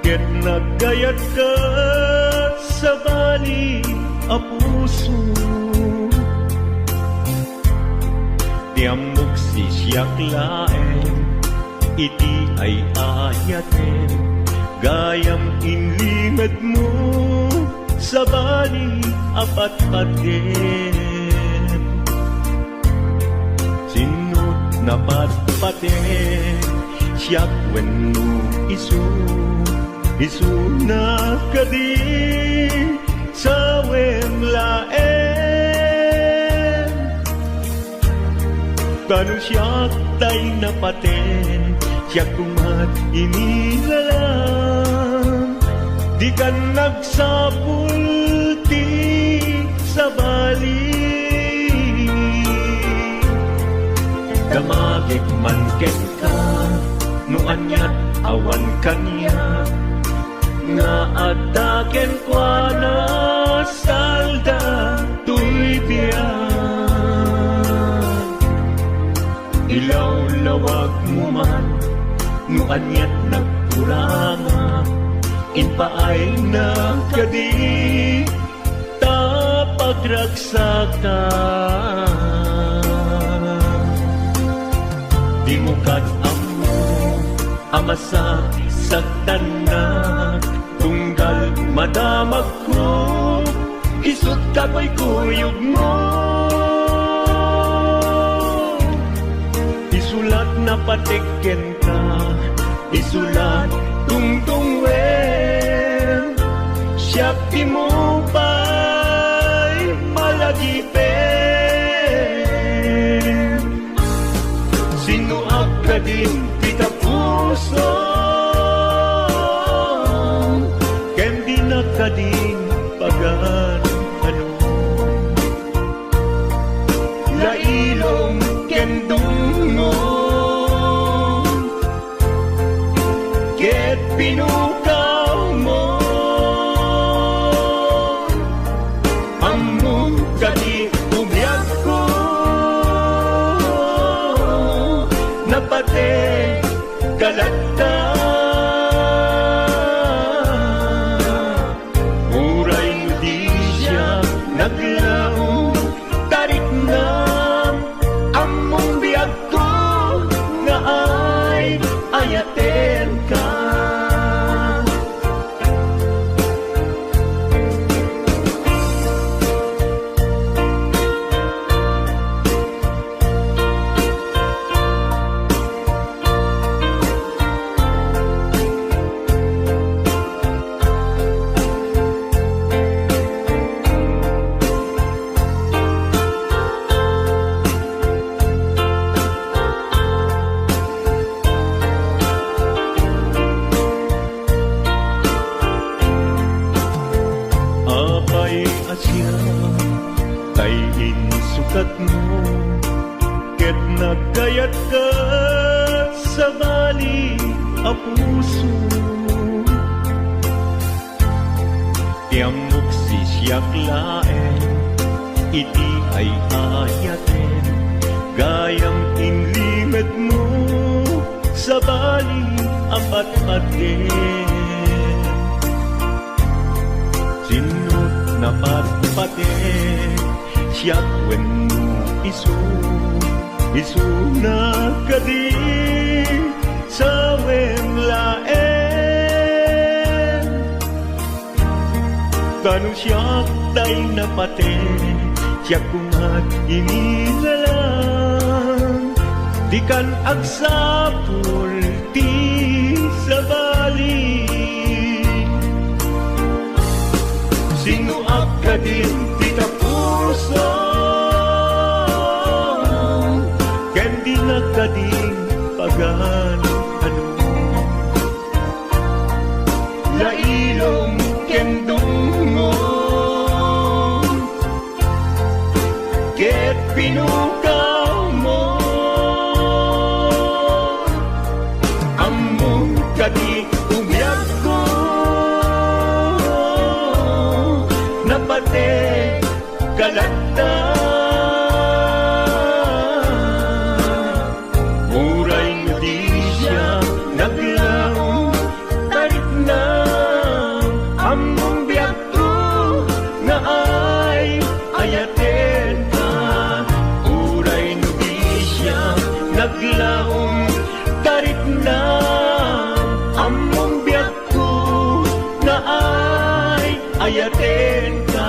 ket nagkayat ka sa bali a puso. Tiamok si siyak laeng, iti ay ayaten, gayam inlingad mo sa bali apat-paten. Sinut na patpaten, siyak wenno isu na kadi sa wemlaen. Kanu siyak tay napaten, siyak kumat inilalang, di ka nagsapulti sa bali. Damagik man ket ka, no anyat awan kanya, nga ataken kwa na salda tuy biyan. Ilaw-lawag mo man, no anyat nagkuranga, inpaay na kadi tapagragsakan. Di mo kat-amo amasa saktanak, tunggal madamag ko, isut kako'y kuyog mo. Isulat na patikken ka, isulat tungtung wen, siyak di mo ba'y malagipen. Sinuak ka din kita puso, kendi na ka din pagan ano. Lailong kendungo, ket pinukaw mo, among kadi umyak ko, napate kalagta. Muray mo di siya naglaong, tarik na among biyag ko, nga ay ayaten ka. Tayin sukat mo, ket nagkayat ka sa bali a puso. Tiamok si siyak laeng, iti ay ayaten, gayang inlingad mo sa bali apat-paten. Sinut na patpaten, siyak wenno isu na kadi sa wemlaen. Kanu siyak tay napaten, siyak kumat inilalang, di kan agsapulti sa bali. Sinuak ka din kita puso, kendi na ka din pagan ano. Lailong kendungo, ket pinukaw mo, among kadi umyak ko, napate kalagta. Muray mo di siya naglaong, tarik na ayatin ka.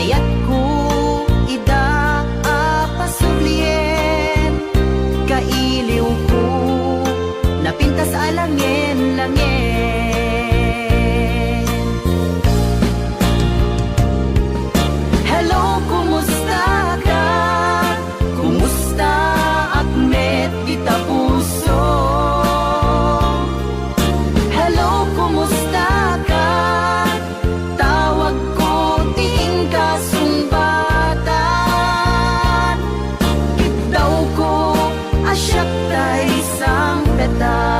Kayat ko ida apasublien, kailiw ko napintas alangin-langin. Hello, kumusta ka? Kumusta akmet kita puso? Hello, kumusta ka? Tawag ko ting kasumbatan. Kitaw ko asyak tay sang petam.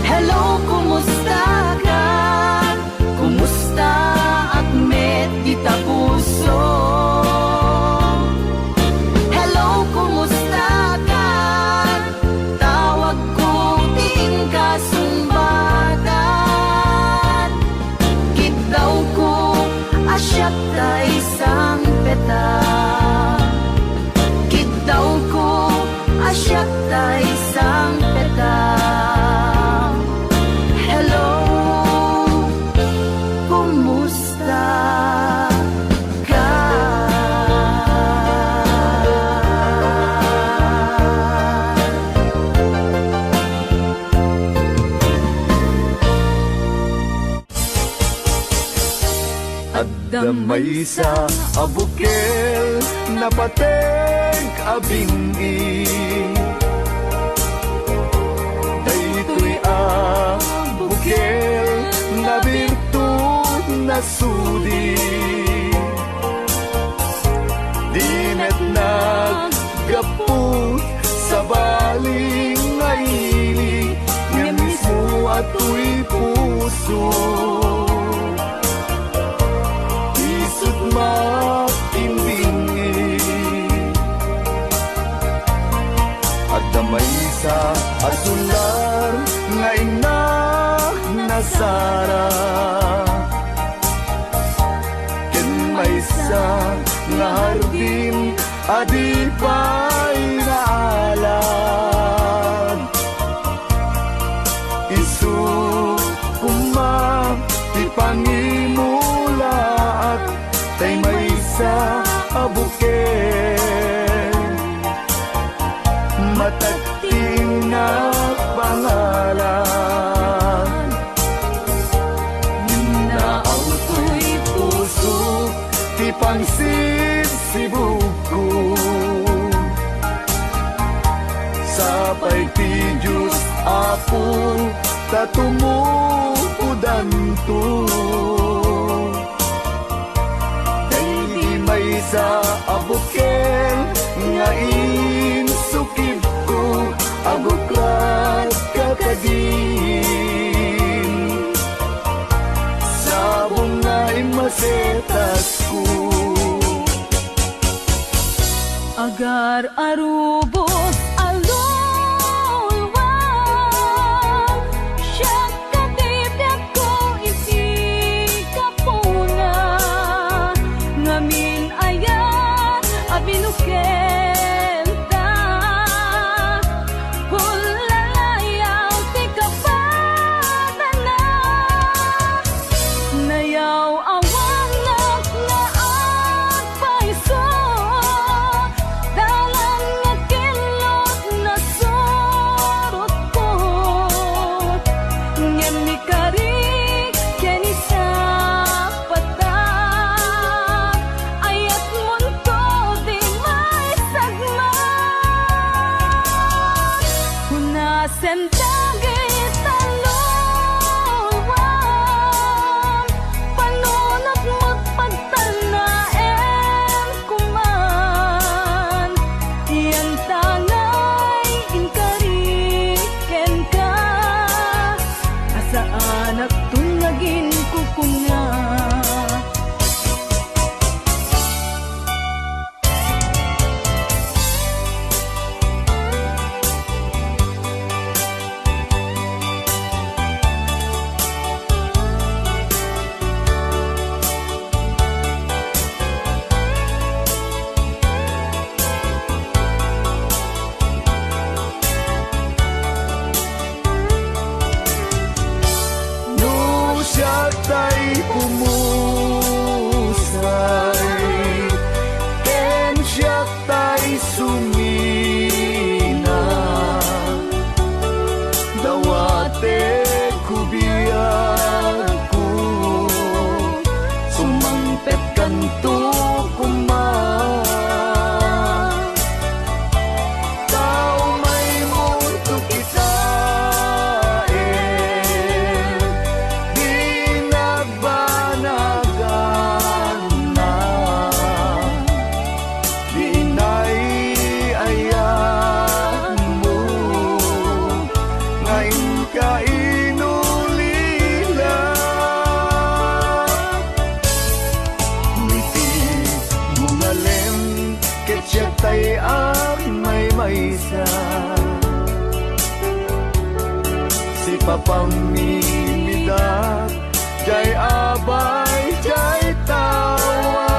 Hello, kumusta ka? Kumusta akmet kita puso? Hello, kumusta ka? Tawag ko ting kasumbatan. Kitaw ko asyak tay sang petam. Kitaw ko asyak tay sang petam. Hello, kumusta ka? Damay sa abukel napateg abingi. Daytoy abukel na birtud na sudi. Dinet naggaput sa baling ngaili, nga mismo ato'y puso. Makimbingi at damay sa asular nga ina nasara. Ken may sa nga hardin adi pa'y naalam. Isu kumang ipangimulaat tay may sa abuken, matagting na pangalan. Naaw to'y puso, ti pangsibsibog ko. Sapay ti Diyos Apo, tatumupudan to. Sa abuken nga insukib ko, abuklat kakadin. Sabong nga imasetas ko. Agar arubos alulwang, siya katibyak ko iti kapuna. Ngamin ayat abinuke sumina dawate kubiyaku sumangpet kanto kuma tao may mundo kita di nagbanagan na di naiayan mo ngayon ka inulila mitis bungalem ketyak tay may maysa si papamimidak jay abay jay tawa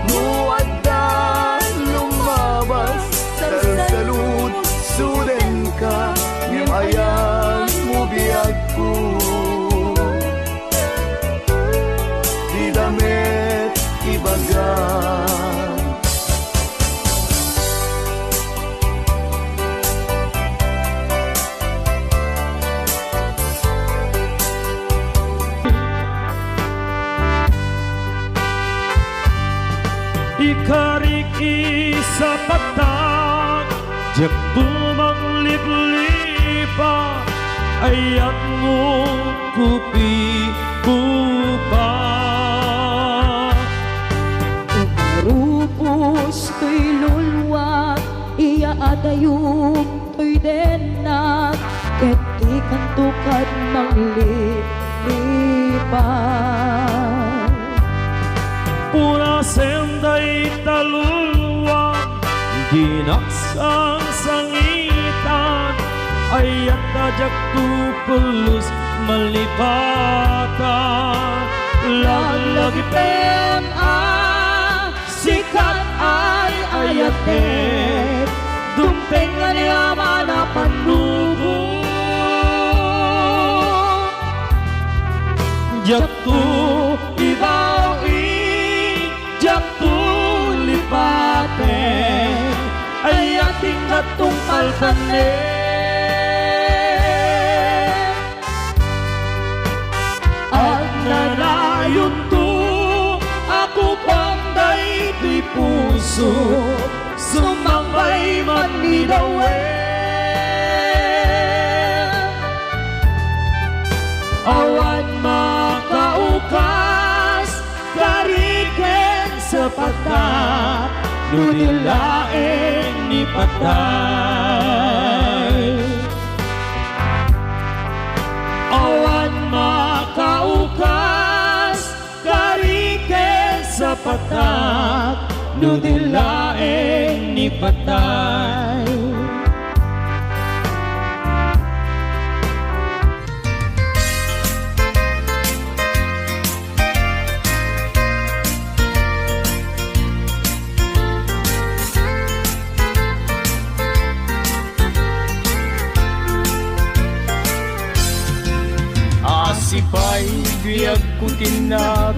muadda lumabas salsalud suden ka ngem ayan mo biyag ko di damit ibagan Ikarik isa patak jak tumang liplipa ayat mo kupi kupa Umarupos to'y lulwat, iya adayong to'y denat, ket di kantukad ng lipat. pura senday taluluan ginaksang sangitan ayat tajak tupulus malipatan Laglagi pem sikat ay ayatet, dumpeng nga niya manapanubo. Jaktu ibaw jaktu lipate ay ating katungkal kane at nanayon to ako pang daytoy puso sumambay man ni dawe awan makaukas kariken sa patak nudilaeng ni patay awan makaukas kariken sa patak nudilaeng ni patay Asipay biyag kutinag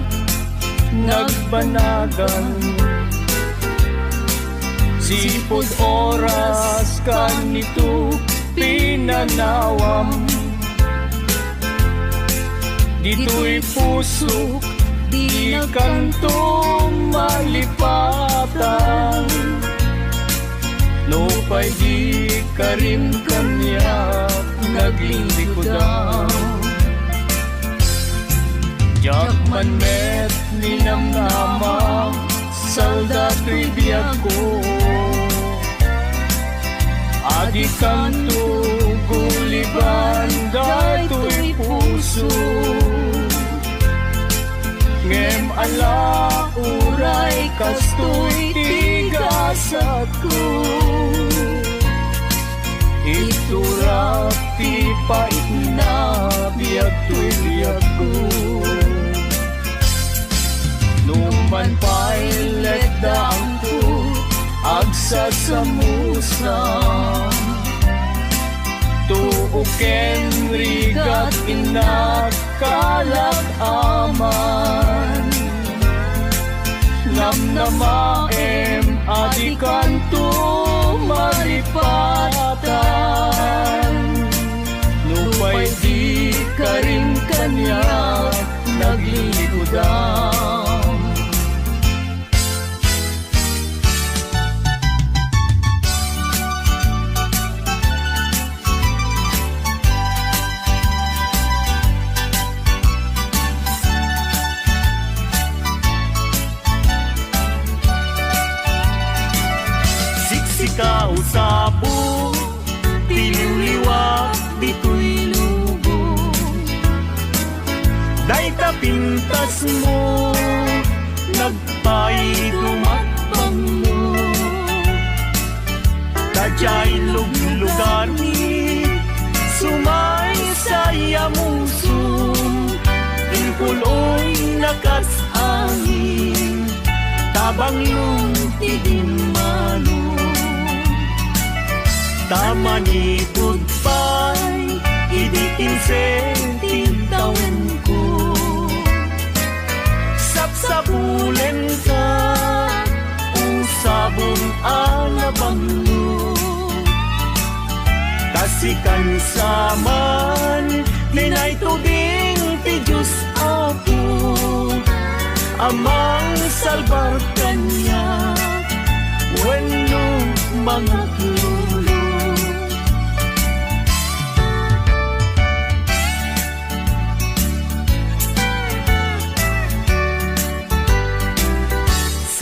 nagbanagan sipod oras kanito pinanawam dito'y pusok di kantong malipatan no pa'y di karim kanya naglingdikodan Jakman met ninamnama saldato'y biyag ko Adi kanto guliban dato'y puso Ngem ala uray kasto'y tigasat ko Iturap ti pait na biyag to'y biyag ko Numan pa'y letdaang ko agsasamusa Tuuken rigat inakalag aman Namnamaem adi kanto malipatan. Nupay di ka rin kanya naglilikodan. Siksika usabo, tiliw-liwat dito'y lubong. Day kapintas mo, nagpay dumatpang mo. Tadyay lugar ni, sumay saya musong. Ingkuloy nakasangin, tabang lumti din manong. Tama ni goodbye, idikin sentitawen ko. Sapsapulen ka, usabong alabang mo. Tasikan saman, linay tubing ti Diyos ako. Amang salbar kanya, wenno mga tulo.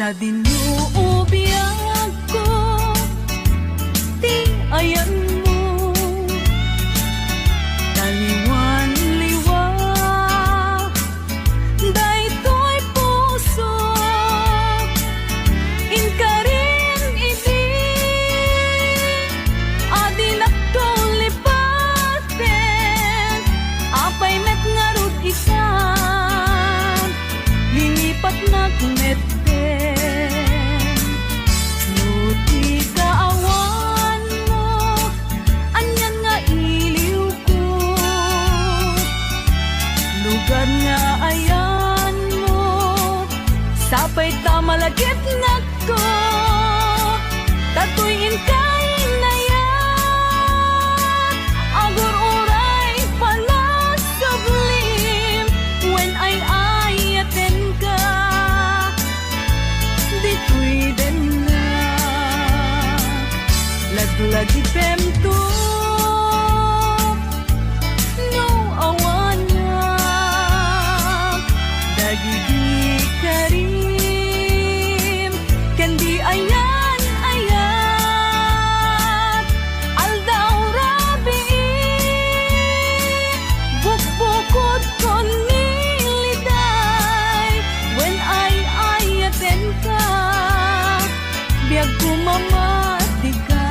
Sa dinuubiyag ko, di ayan mo. Taliwan-liwa, daytoy puso. Inka rin iti, adi naktulipaten. Apay met ngarud ikan, lilipat na kumet. Nuti kaawan mo, anyan nga iliw ko. Lugar nga ayan mo, sapay tamalagit na ko. Tatuyin kay nayan, agur uray pala sublim. When I ayaten ka, dito'y din na laglagi pemto no awana dagigi karim kandi ayan ayan aldaw rabi bukbukod kon niliday when I ayaten ka biag kumamati ka.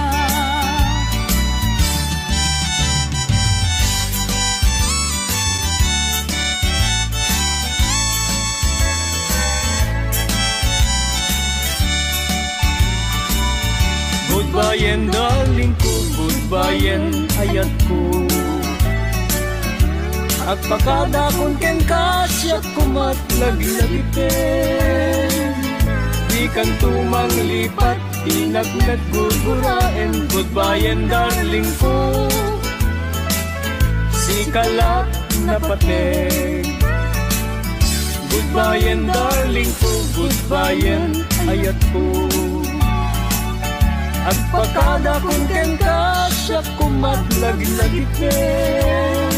Goodbye darling ko, goodbye ayat ko. At pakada kung ken kasya kumatlaglagitin. Di kan tumang lipat, inaglat gurgurain. Goodbye darling ko, si kalap na pating. Goodbye darling ko, goodbye ayat ko. At pakada kung ken kasya kumatlaglagitin.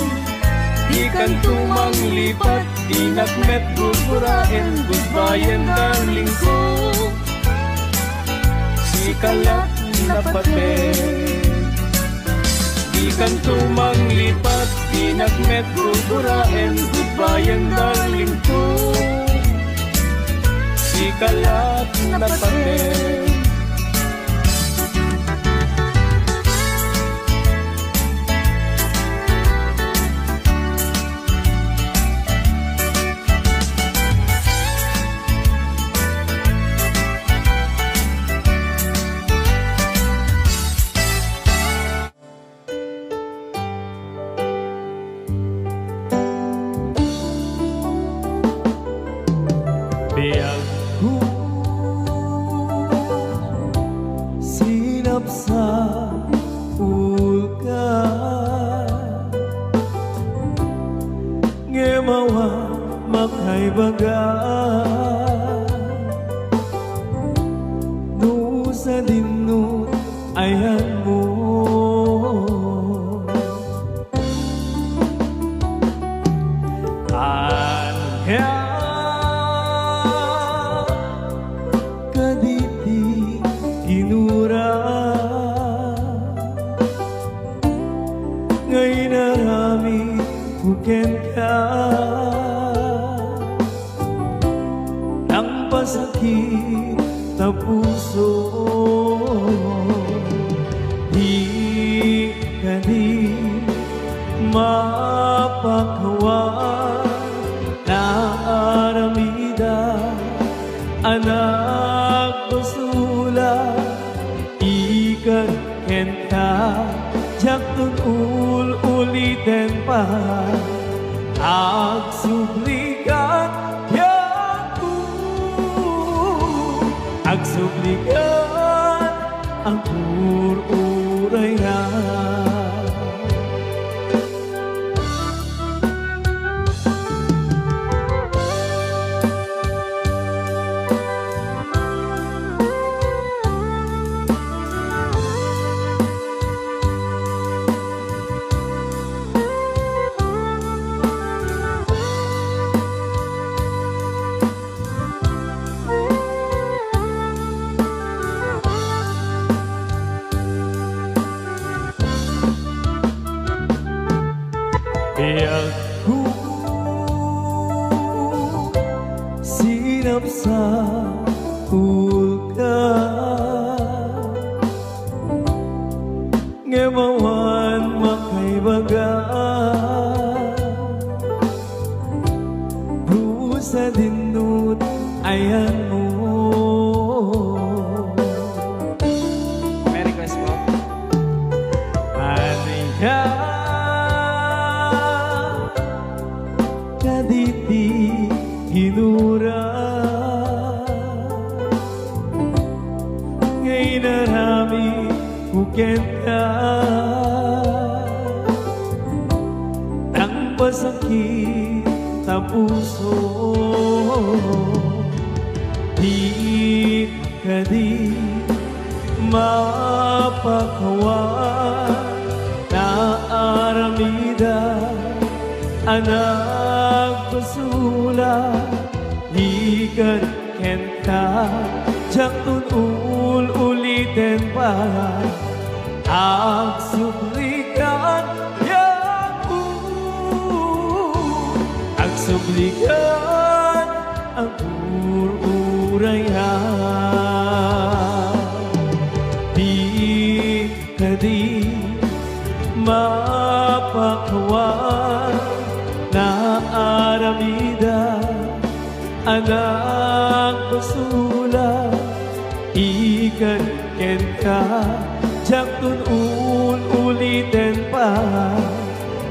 Di kan tumang lipat, di nagmet gugurain. Goodbye darling ko, si kalap na pating. Di kan tumang lipat, di nagmet gugurain. Goodbye darling ko, si kalap na pating. Biag sa dinut ayan mo. Kaya kaditi ginura ngay narami buken ka ng pasakit na puso. Di ka di mapakawan na aramida anak basula ikan kenta jaktun ulitin pa agsublikan yaku agsublikan ang uray na. Aku sinap sa ulka ngemawan makaibaga brusa dinut ayan mo. Merry Christmas. Anika kaditi ginura ngay narami buken ka ng pasakit na puso. Di ka di mapakawan na aramida anak basula ikan kenta jaktun ulitin pa agsublikan yaku agsublikan ang urayan. Di ka di mapakawan na aramida anak basula ikan kenta jaktun ulitin pa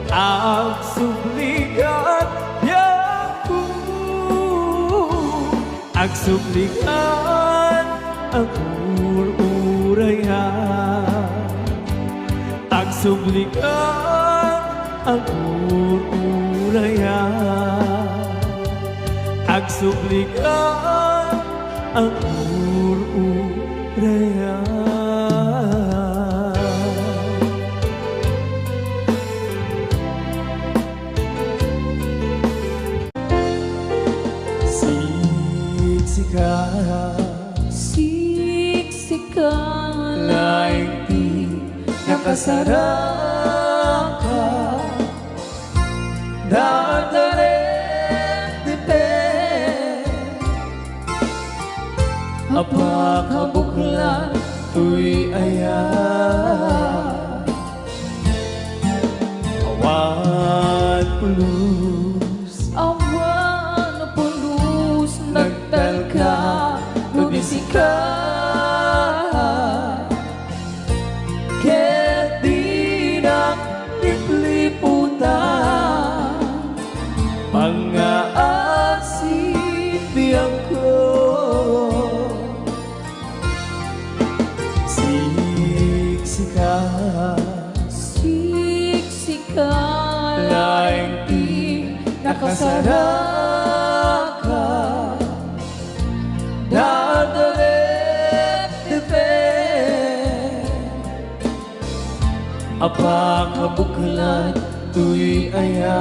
agsublikan yaku agsublikan ang urayan. Agsublikan ang urayan. Agsublikan ang urayan. Siksikan laing di nakasaraka dadaret dite apakabuklan tuy ayan awan pulus nagtalka nubisika ket di nagliputan mga asipiyang ko siksikan laing di nakasaraka dadaret dite apakabuklan tuy aya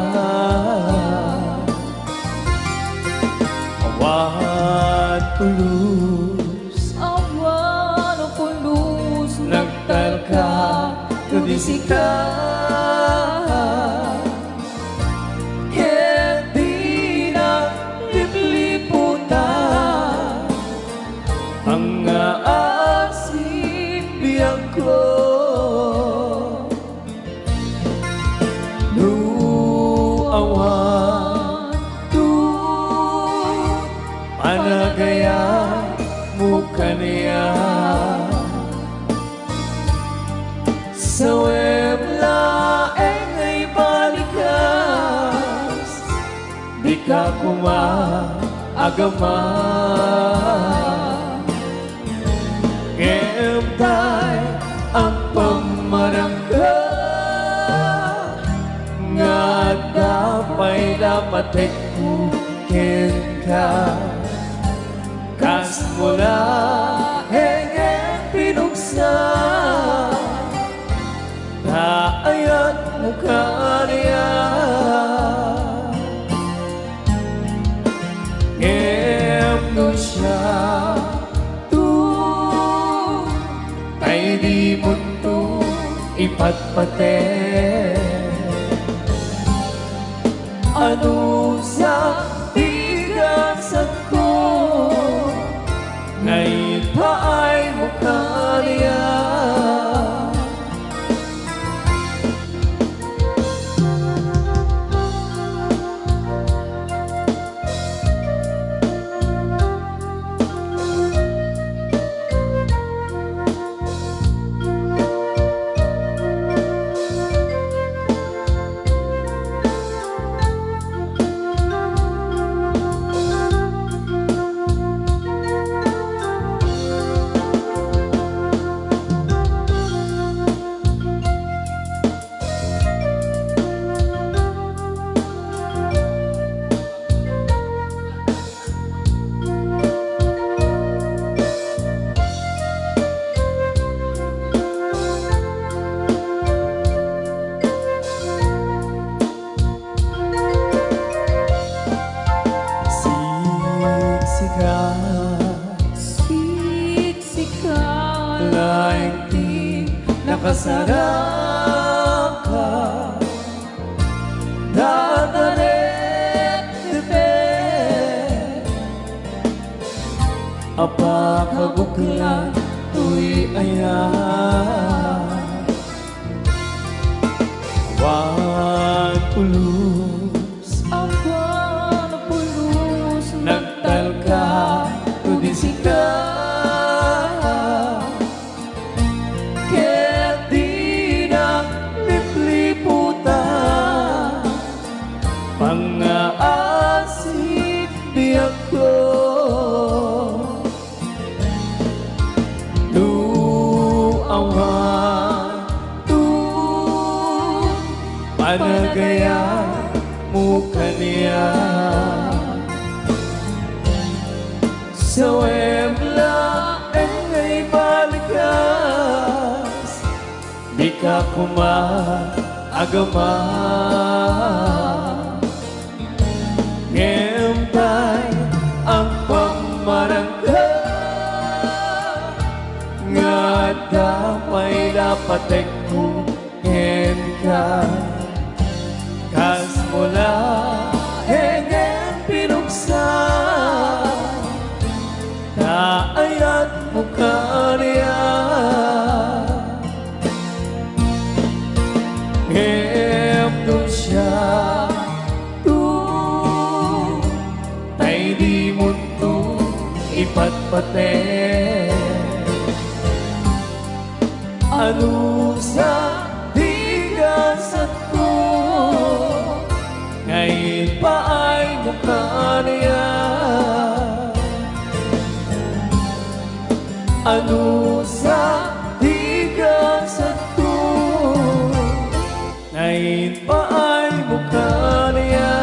awan tulus Awan o pulos nagtalka tudisika hindi na lipliputan ang aasip biyang ko awan tu panagaya muka niya sa webla ay balikas di ka kumaagama ngempay ang pamarangka nga dapay dapat ikukin ka kas mula hingin pinuksa naayat muka niya ngem no siya tu tay di mundo ipatpate ano sa tigasan ko ngayon pa ay mukha niya Siksikan laing di nakasarap ka dadalit tipid apakabuklan tuy aya awan tulus Awan o pulos nagtalka tudisika ket di na lipliputan pangaasip biyak ko tu awan tu panagaya muka niya sa webla ay balikas di ka kumaagama ngempay ang pamarangka nga dapat ikukin ka kas mula hingin pinuksa naayat muka niya ngem doon siya tu tay di mundo ipatpate ano sa tigasat ko ngayon pa ay mukha niya ano sa tigasat ko ngayon pa ay mukha niya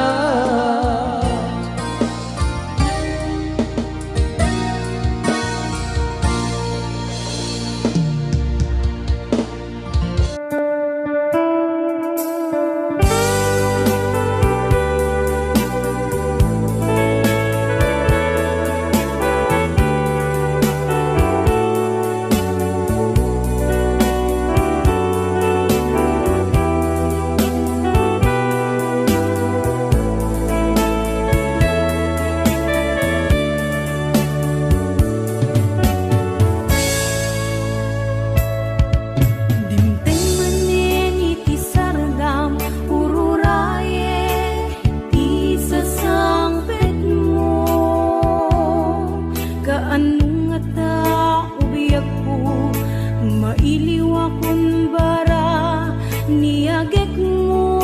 niagek mo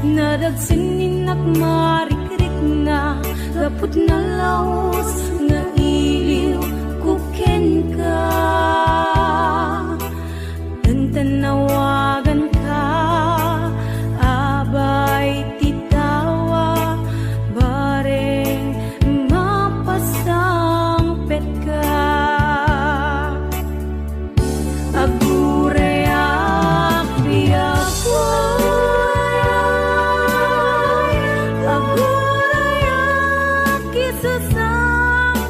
nadagsinig marikrik na gapot na laos nga iliw kuken ka tanawagan ka abay titawa bareng mapasangpet ka agureak biyak agureak isusang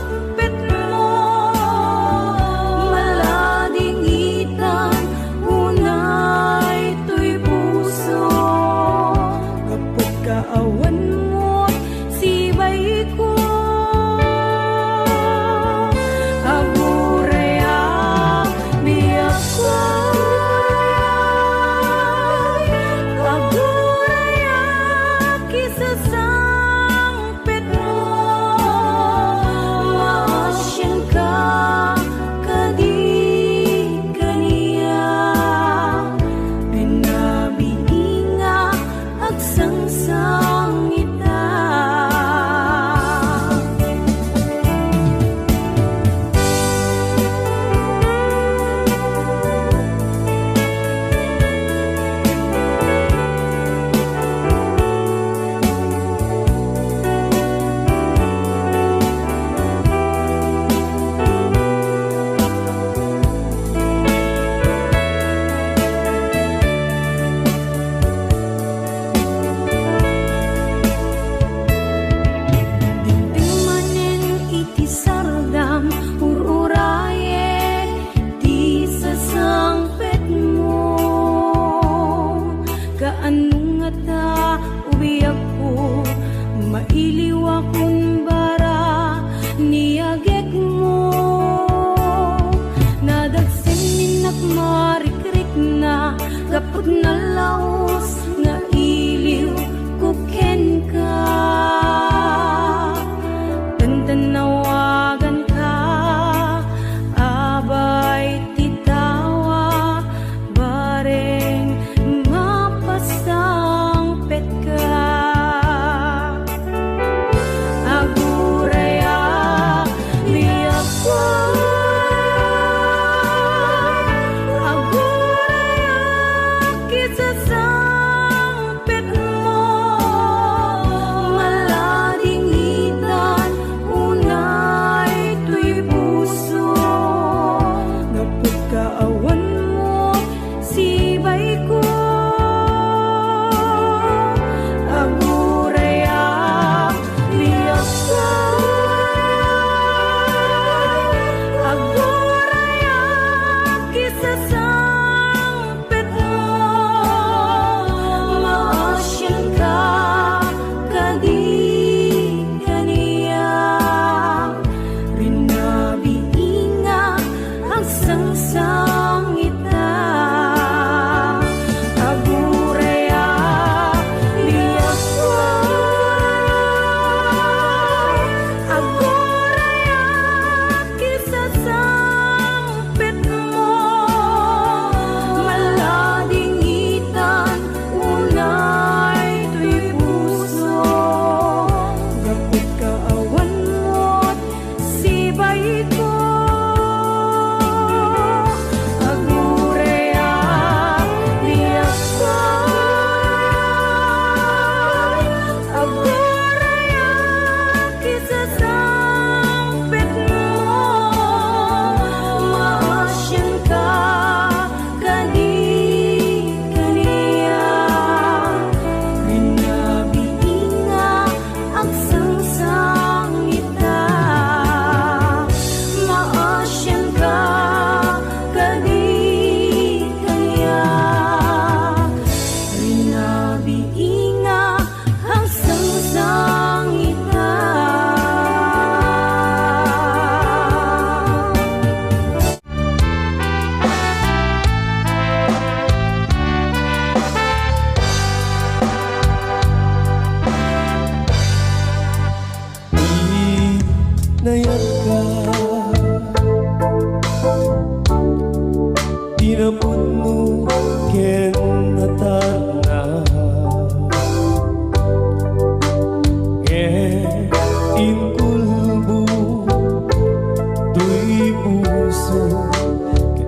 puso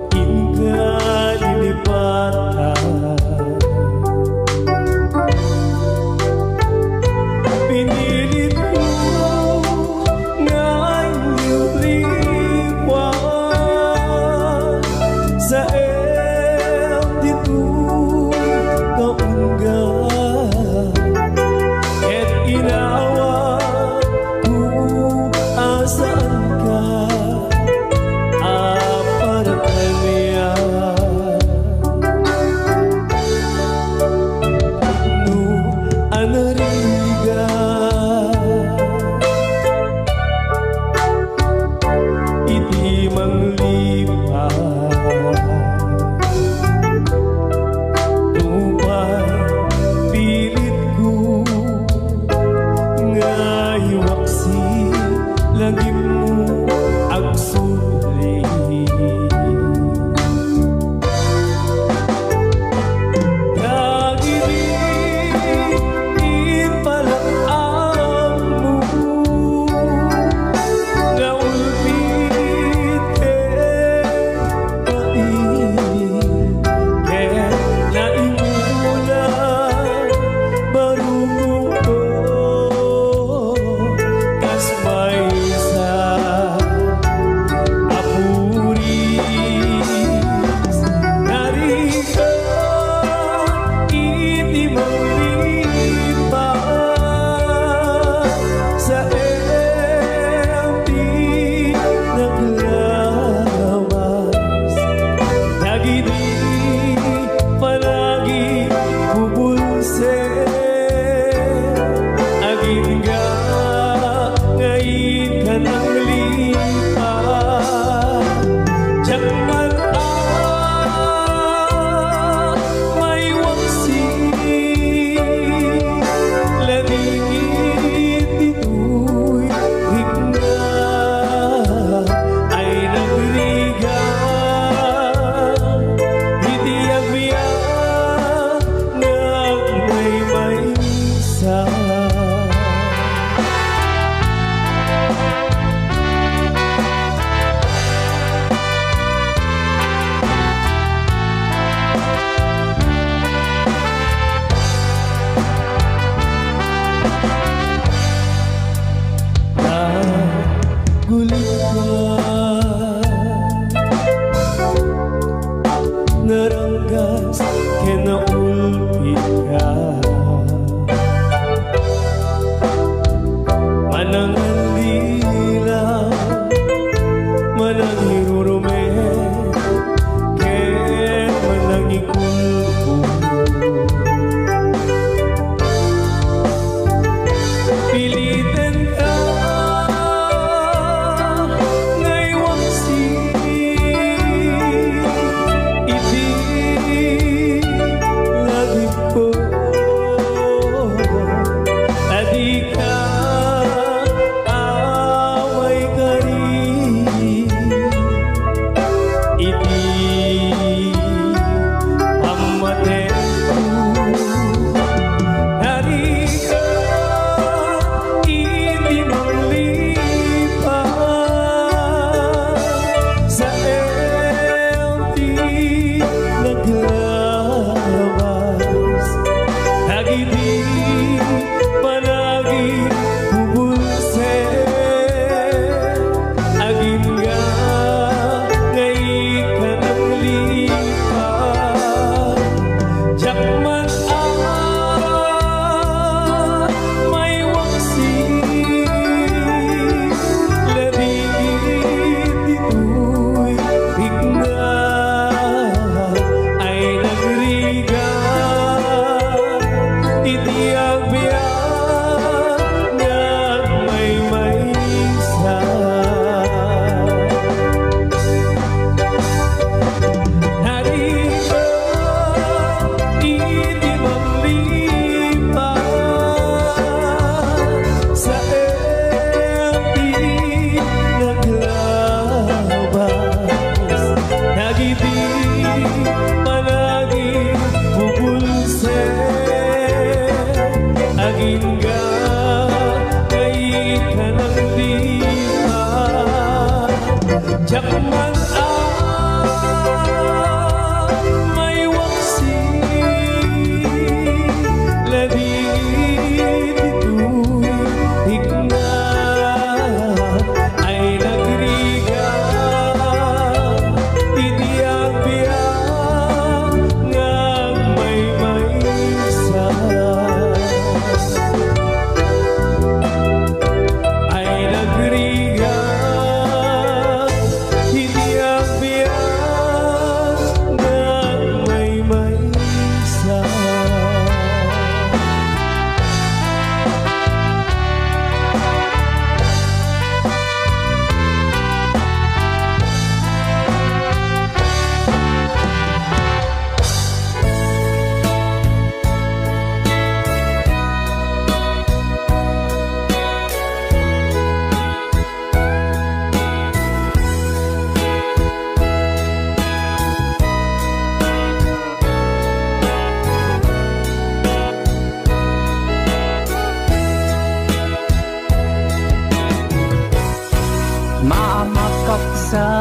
kain ka lilipatan. Pinilit ko ngayong liwan sa dito kaungga et inawa ko asaan ka apa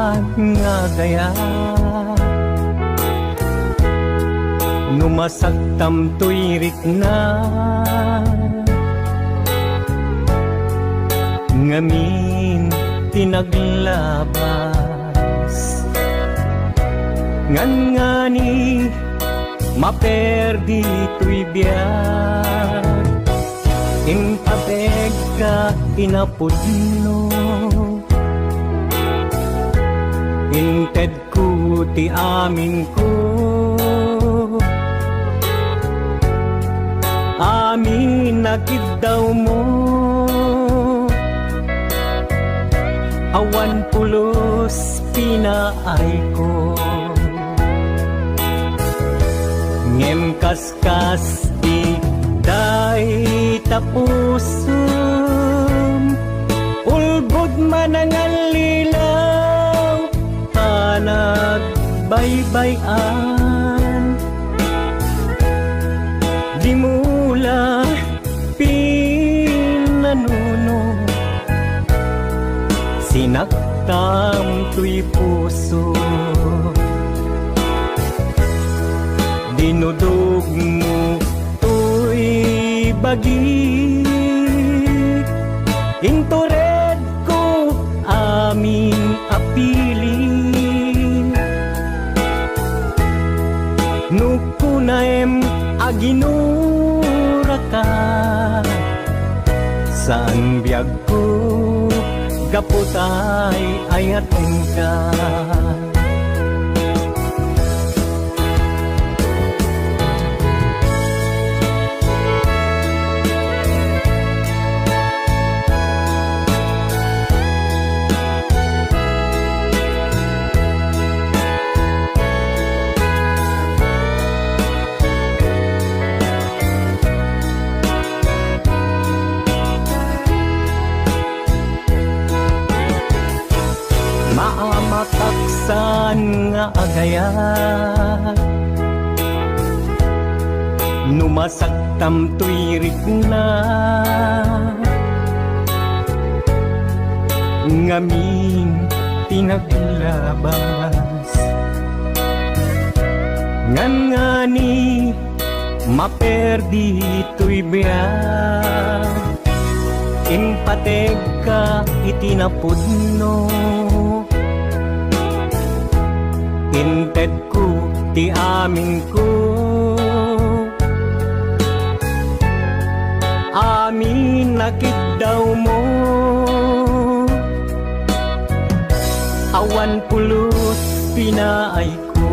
nga gaya numasagtam tuyrik na ngamin tinaglabas ngan ngani maperdi tuy biyak impapeg ka inapudno inted ko ti amin ko amin nakid daw mo awan pulos pinaay ko ngem kaskas di day tapusum ulbod manangalilaw panag baybayan di mula pinanuno sinaktam tuy puso dinudog mo tuy bagit intured ko aming apili nukunaem aginura ka saan biyag ko gaputay ayaten ka maamataksan nga agaya numasagtam tuyrik na ngamin tinaglabas ngan ngani maperdi tuy biyak impateg ka itinapudno inted ko ti amin ko amin nakid daw mo awan pulos pinaay ko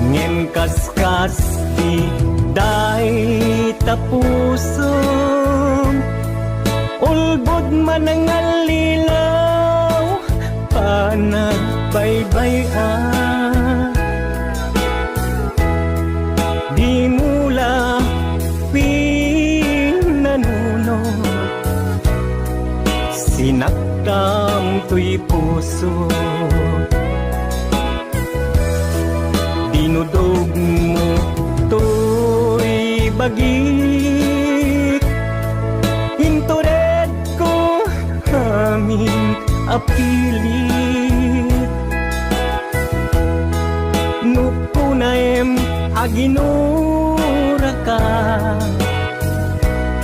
ngem kaskas di day tapusong ulbod manangalilaw panagbaybayan di mula pinanuno sinaktam tuy puso dinudog mo tuy bagit intured ko amin apilit nukunaem aginura ka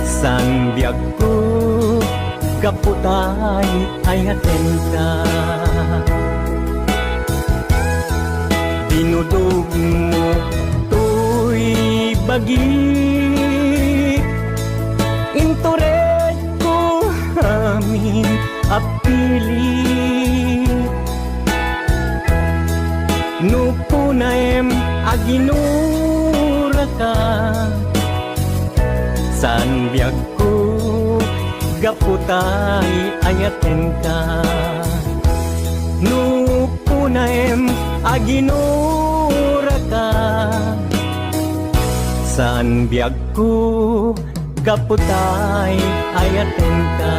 san biyag ko kaputay ayaten ka dinudog mo tuy bagit intured ko amin apili nupunaem aginura ka san biyag ko gaputay ayaten ka nupunaem aginura ka san biyag ko gaputay ayaten ka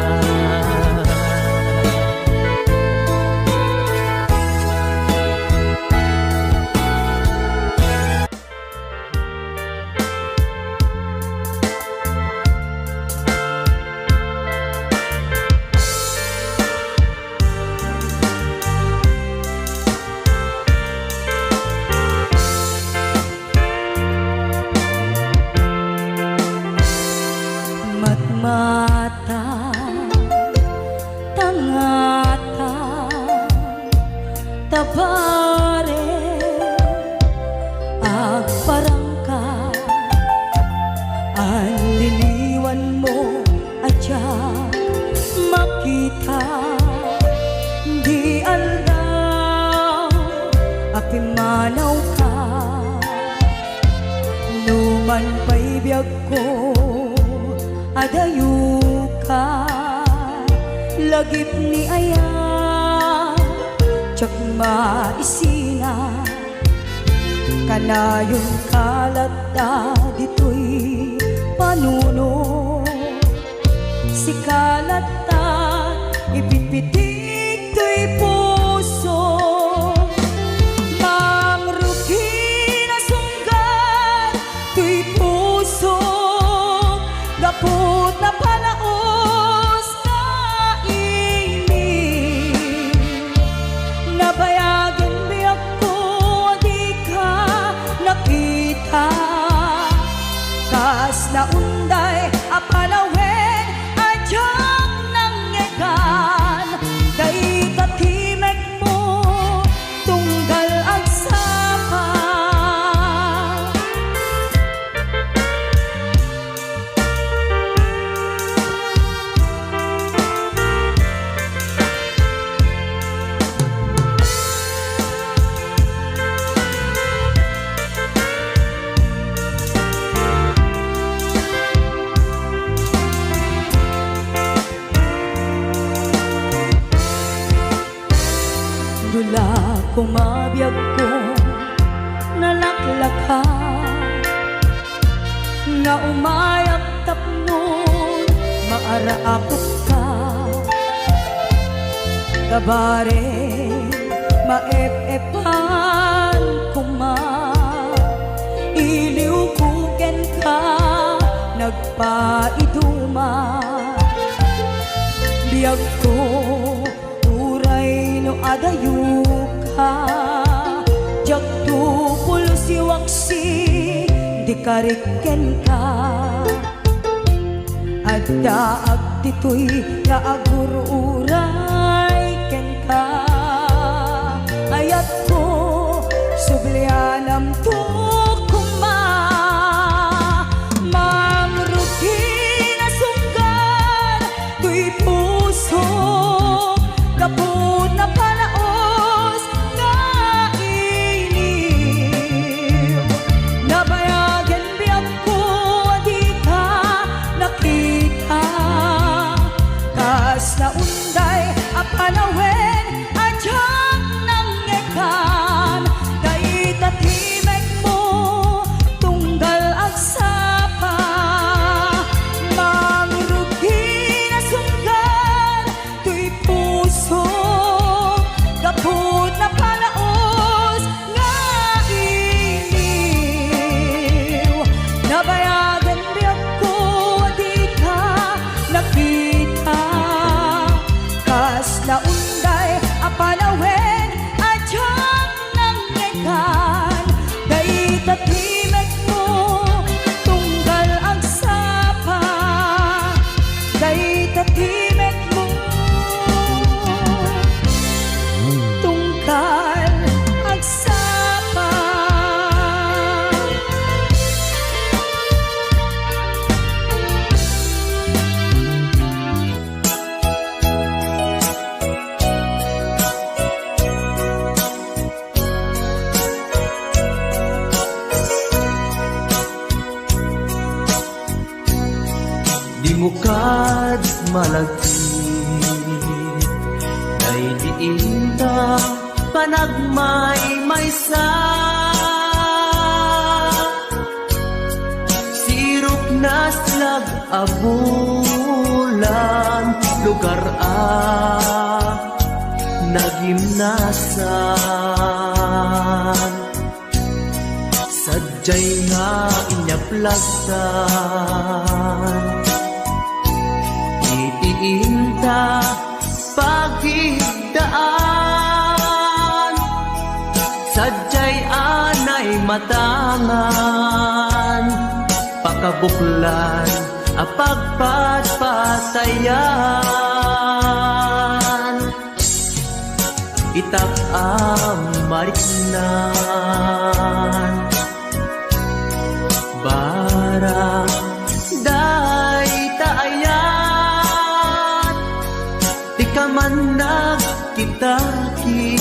tabare agparangka ang liliwan mo adya makita di aldaw apimanaw ka numan pa'y biyag ko adayo ka lagip ni aya tsak maisina kanayon kalata dito'y panuno si kalata ipipitig to'y puso mangrugi na sunggan to'y puso gapot na palaos na ini nabayagan biyak ko di ka nakita kas na unday apalawen adyang nangyagan day katimek mo tunggal agsapa dula kumabiyag ko nalaklaka nga umayak tapnon maaraakot ka kabare maep-epan kuma iliw kuken ka nagpaiduma biyag ko no adayo ka jagto pulo si waksi di kariken ka adda agdito'y kaagururay ken ka ayat ko sublianam to kuma mangrugi na sunggan to'y puso kaput na palaos nga iniw nabayagan biyag ko di ka nakita kas na unday apanawen adyang nangyagan day katimek mo tunggal agsapa mangrugi na sunggan to'y puso kaput na palaos nga iniw nabayagan biyag ko di ka nakita kas na unday apalawen adyang nangyagan day katimek mo tunggal agsapa day katimek mo tungkal agsapa Di mo kad malagti Day diinta panagmay maysa Sirop na slag abulan Lugar nagimnasan Sadyay nga inyaplagtan Itiinta pagigdaan Sadyay anay matangan Pakabuklan apagpatpatayan Itak mariknan bara day taayat di ka man nagkitaki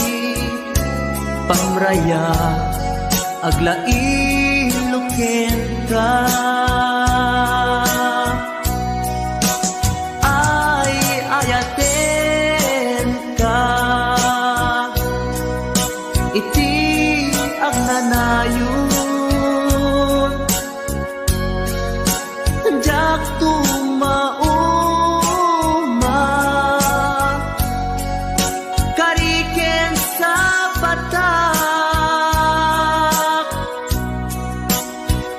pamraya aglailuken ka ay ayaten ka iti ang nanayon jak tumauma kariken sa patak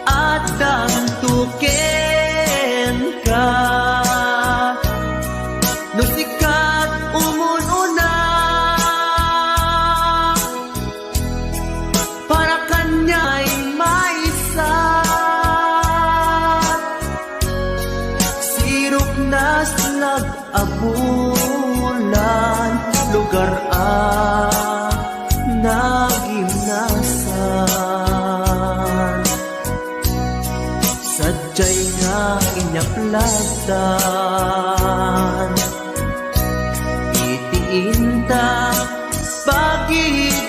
at dantuken ka no sikat umununa para kanya'y maisa sirok na slag abulan lugar nagimnasan sadyay nga inyaplatan itiinta pagidaan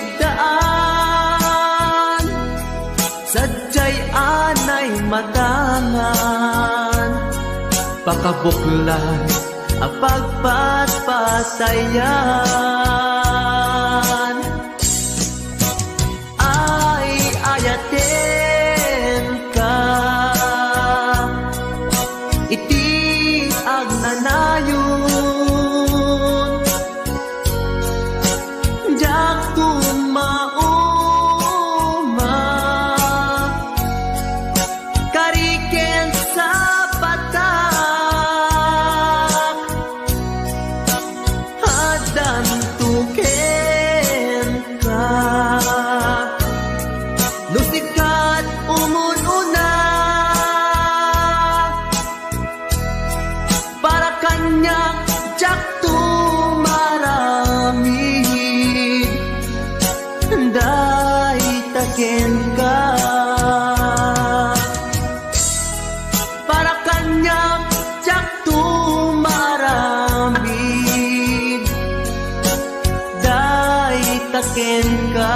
sadyay anay matangan pakabuklan ang pagpatpatayan ay ayaten ka iti ang nanayon jak tumauma kariken sa patak hadan tuken ka no sikat umununa para kanyang jak tumaramid day taken ka para kanyang jak tumaramid day taken ka